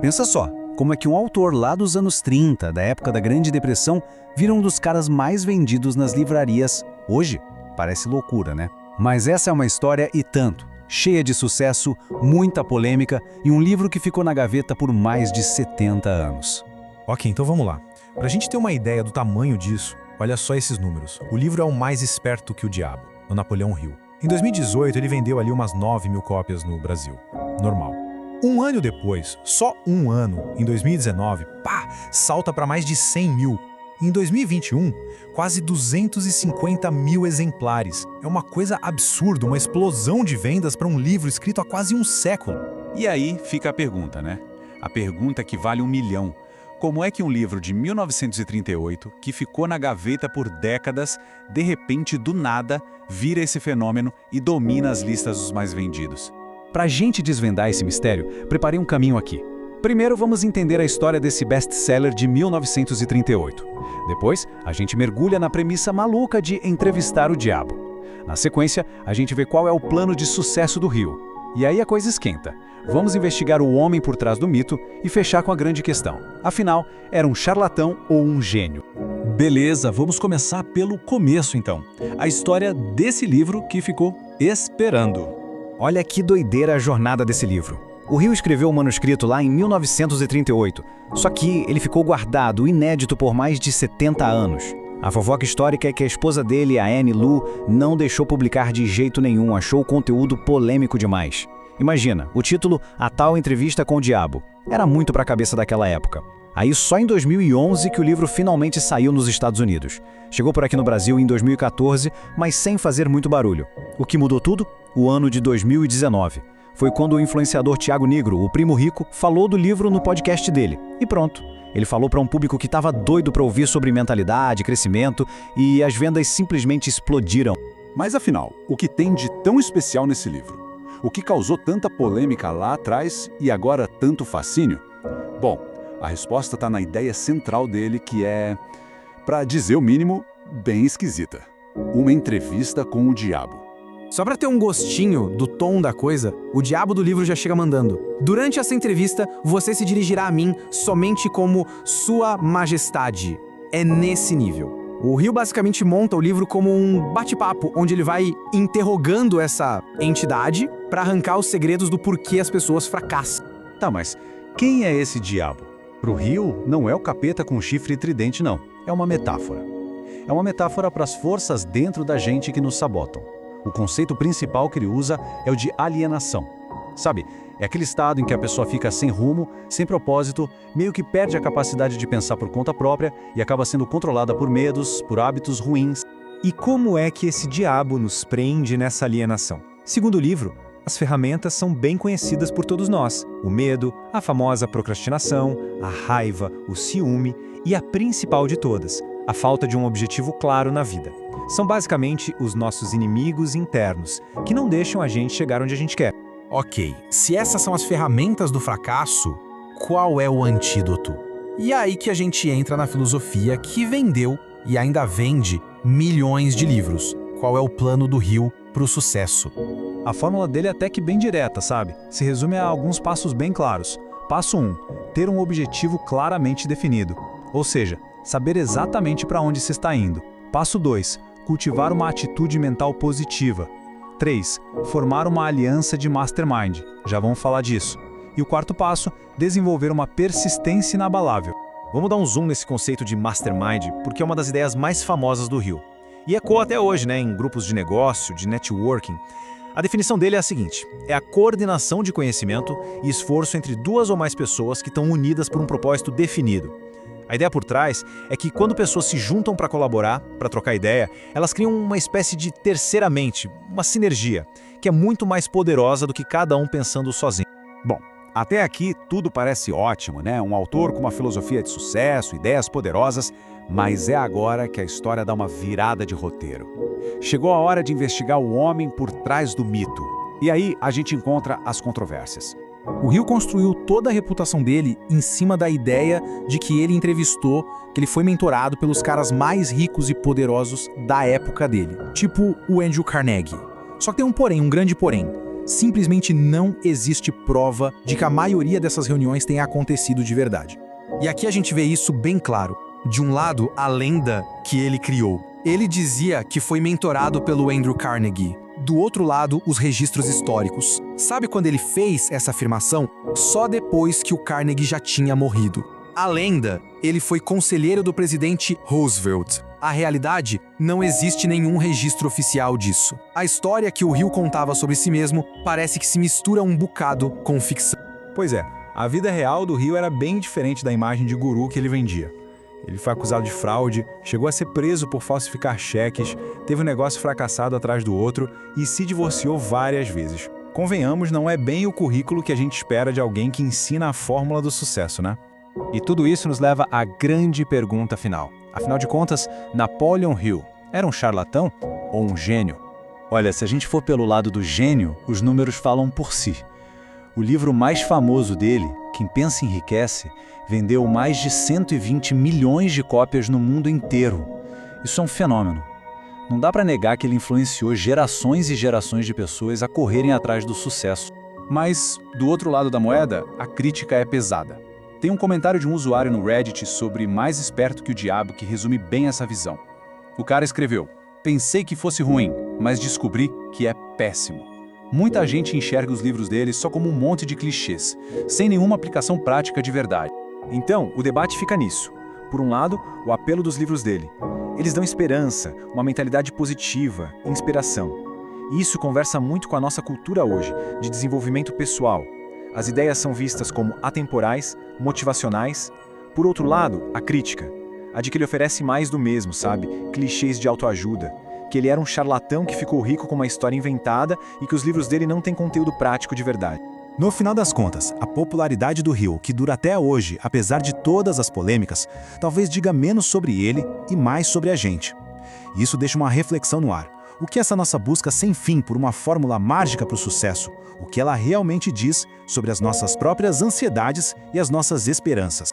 Pensa só, como é que um autor lá dos anos 30, da época da Grande Depressão, vira um dos caras mais vendidos nas livrarias hoje? Parece loucura, né? Mas essa é uma história e tanto, cheia de sucesso, muita polêmica e um livro que ficou na gaveta por mais de 70 anos. Ok, então vamos lá. Para a gente ter uma ideia do tamanho disso, olha só esses números. O livro é o mais esperto que o diabo, do Napoleão Hill. Em 2018, ele vendeu ali umas 9.000 cópias no Brasil. Normal. Um ano depois, só um ano, em 2019, salta para mais de 100.000. Em 2021, quase 250.000 exemplares. É uma coisa absurda, uma explosão de vendas para um livro escrito há quase um século. E aí fica a pergunta, né? A pergunta que vale 1 milhão. Como é que um livro de 1938, que ficou na gaveta por décadas, de repente, do nada, vira esse fenômeno e domina as listas dos mais vendidos? Para a gente desvendar esse mistério, preparei um caminho aqui. Primeiro, vamos entender a história desse best-seller de 1938. Depois, a gente mergulha na premissa maluca de entrevistar o diabo. Na sequência, a gente vê qual é o plano de sucesso do Hill. E aí a coisa esquenta. Vamos investigar o homem por trás do mito e fechar com a grande questão. Afinal, era um charlatão ou um gênio? Beleza, vamos começar pelo começo então. A história desse livro que ficou esperando. Olha que doideira a jornada desse livro. O Hill escreveu o manuscrito lá em 1938, só que ele ficou guardado, inédito por mais de 70 anos. A fofoca histórica é que a esposa dele, a Annie Lu, não deixou publicar de jeito nenhum, achou o conteúdo polêmico demais. Imagina, o título A Tal Entrevista com o Diabo. Era muito para a cabeça daquela época. Aí só em 2011 que o livro finalmente saiu nos Estados Unidos. Chegou por aqui no Brasil em 2014, mas sem fazer muito barulho. O que mudou tudo? O ano de 2019. Foi quando o influenciador Thiago Nigro, o primo rico, falou do livro no podcast dele. E pronto. Ele falou para um público que estava doido para ouvir sobre mentalidade, crescimento, e as vendas simplesmente explodiram. Mas afinal, o que tem de tão especial nesse livro? O que causou tanta polêmica lá atrás e agora tanto fascínio? Bom, a resposta está na ideia central dele, que é, para dizer o mínimo, bem esquisita. Uma entrevista com o diabo. Só para ter um gostinho do tom da coisa, o diabo do livro já chega mandando: durante essa entrevista, você se dirigirá a mim somente como Sua Majestade. É nesse nível. O Hill basicamente monta o livro como um bate-papo, onde ele vai interrogando essa entidade para arrancar os segredos do porquê as pessoas fracassam. Tá, mas quem é esse diabo? Pro Hill, não é o capeta com chifre e tridente, não. É uma metáfora. É uma metáfora para as forças dentro da gente que nos sabotam. O conceito principal que ele usa é o de alienação. Sabe, é aquele estado em que a pessoa fica sem rumo, sem propósito, meio que perde a capacidade de pensar por conta própria e acaba sendo controlada por medos, por hábitos ruins. E como é que esse diabo nos prende nessa alienação? Segundo o livro, as ferramentas são bem conhecidas por todos nós. O medo, a famosa procrastinação, a raiva, o ciúme e a principal de todas, a falta de um objetivo claro na vida. São basicamente os nossos inimigos internos, que não deixam a gente chegar onde a gente quer. Ok, se essas são as ferramentas do fracasso, qual é o antídoto? E é aí que a gente entra na filosofia que vendeu e ainda vende milhões de livros. Qual é o plano do Hill para o sucesso? A fórmula dele é até que bem direta, sabe? Se resume a alguns passos bem claros. Passo 1. Ter um objetivo claramente definido. Ou seja, saber exatamente para onde se está indo. Passo 2. Cultivar uma atitude mental positiva. 3. Formar uma aliança de mastermind. Já vamos falar disso. E o quarto passo, desenvolver uma persistência inabalável. Vamos dar um zoom nesse conceito de mastermind, porque é uma das ideias mais famosas do Hill. E ecoa até hoje, né, em grupos de negócio, de networking. A definição dele é a seguinte: é a coordenação de conhecimento e esforço entre duas ou mais pessoas que estão unidas por um propósito definido. A ideia por trás é que quando pessoas se juntam para colaborar, para trocar ideia, elas criam uma espécie de terceira mente, uma sinergia, que é muito mais poderosa do que cada um pensando sozinho. Bom, até aqui tudo parece ótimo, né? Um autor com uma filosofia de sucesso, ideias poderosas, mas é agora que a história dá uma virada de roteiro. Chegou a hora de investigar o homem por trás do mito. E aí a gente encontra as controvérsias. O Hill construiu toda a reputação dele em cima da ideia de que ele entrevistou, que ele foi mentorado pelos caras mais ricos e poderosos da época dele, tipo o Andrew Carnegie. Só que tem um porém, um grande porém. Simplesmente não existe prova de que a maioria dessas reuniões tenha acontecido de verdade. E aqui a gente vê isso bem claro. De um lado, a lenda que ele criou. Ele dizia que foi mentorado pelo Andrew Carnegie. Do outro lado, os registros históricos. Sabe quando ele fez essa afirmação? Só depois que o Carnegie já tinha morrido. A lenda, ele foi conselheiro do presidente Roosevelt. A realidade, não existe nenhum registro oficial disso. A história que o Hill contava sobre si mesmo parece que se mistura um bocado com ficção. Pois é, a vida real do Hill era bem diferente da imagem de guru que ele vendia. Ele foi acusado de fraude, chegou a ser preso por falsificar cheques, teve um negócio fracassado atrás do outro e se divorciou várias vezes. Convenhamos, não é bem o currículo que a gente espera de alguém que ensina a fórmula do sucesso, né? E tudo isso nos leva à grande pergunta final. Afinal de contas, Napoleon Hill era um charlatão ou um gênio? Olha, se a gente for pelo lado do gênio, os números falam por si. O livro mais famoso dele, Quem Pensa Enriquece, vendeu mais de 120 milhões de cópias no mundo inteiro. Isso é um fenômeno. Não dá para negar que ele influenciou gerações e gerações de pessoas a correrem atrás do sucesso. Mas, do outro lado da moeda, a crítica é pesada. Tem um comentário de um usuário no Reddit sobre Mais Esperto que o Diabo que resume bem essa visão. O cara escreveu: "Pensei que fosse ruim, mas descobri que é péssimo." Muita gente enxerga os livros dele só como um monte de clichês, sem nenhuma aplicação prática de verdade. Então, o debate fica nisso. Por um lado, o apelo dos livros dele. Eles dão esperança, uma mentalidade positiva, inspiração. E isso conversa muito com a nossa cultura hoje, de desenvolvimento pessoal. As ideias são vistas como atemporais, motivacionais. Por outro lado, a crítica. A de que ele oferece mais do mesmo, sabe? Clichês de autoajuda. Que ele era um charlatão que ficou rico com uma história inventada e que os livros dele não têm conteúdo prático de verdade. No final das contas, a popularidade do Hill, que dura até hoje, apesar de todas as polêmicas, talvez diga menos sobre ele e mais sobre a gente. Isso deixa uma reflexão no ar. O que essa nossa busca sem fim por uma fórmula mágica para o sucesso? O que ela realmente diz sobre as nossas próprias ansiedades e as nossas esperanças?